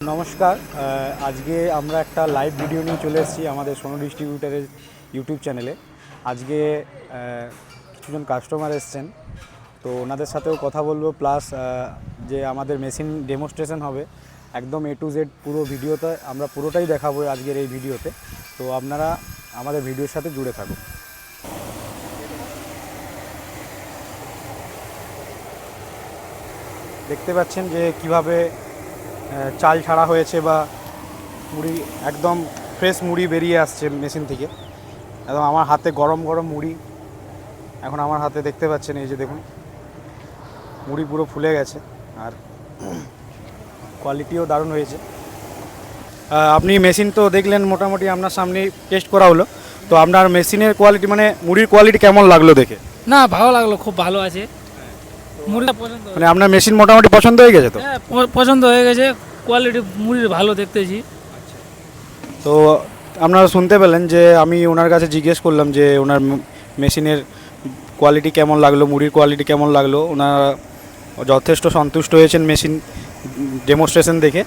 নমস্কার। আজকে আমরা একটা লাইভ ভিডিও নিয়ে চলে এসেছি আমাদের সোনু ডিস্ট্রিবিউটারের ইউটিউব চ্যানেলে। আজকে কিছুজন কাস্টমার এসছেন, তো ওনাদের সাথেও কথা বলবো, প্লাস যে আমাদের মেশিন ডেমনস্ট্রেশন হবে একদম A to Z পুরো ভিডিওতে, আমরা পুরোটাই দেখাবো আজকের এই ভিডিওতে। তো আপনারা আমাদের ভিডিওর সাথে জুড়ে থাকুন। দেখতে পাচ্ছেন যে কিভাবে চাল ছাড়া হয়েছে বা মুড়ি, একদম ফ্রেশ মুড়ি বেরিয়ে আসছে মেশিন থেকে। একদম আমার হাতে গরম গরম মুড়ি এখন আমার হাতে দেখতে পাচ্ছেন, এই যে দেখুন মুড়ি পুরো ফুলে গেছে, আর কোয়ালিটিও দারুণ হয়েছে। আপনি মেশিন তো দেখলেন, মোটামুটি আপনার সামনে টেস্ট করা হলো, তো আপনার মেশিনের কোয়ালিটি মানে মুড়ির কোয়ালিটি কেমন লাগলো দেখে? না, ভালো লাগলো, খুব ভালো আছে। মুড়িটা পছন্দ মানে আপনার মেশিন মোটামুটি পছন্দ হয়ে গেছে তো? হ্যাঁ, পছন্দ হয়ে গেছে। কোয়ালিটি মুড়ির ভালো দেখতেছি। তো আপনারা শুনতে পেলেন যে আমি ওনার কাছে জিজ্ঞেস করলাম যে ওনার মেশিনের কোয়ালিটি কেমন লাগলো, মুড়ির কোয়ালিটি কেমন লাগলো। ওনারা যথেষ্ট সন্তুষ্ট হয়েছেন মেশিন ডেমনস্ট্রেশন দেখে।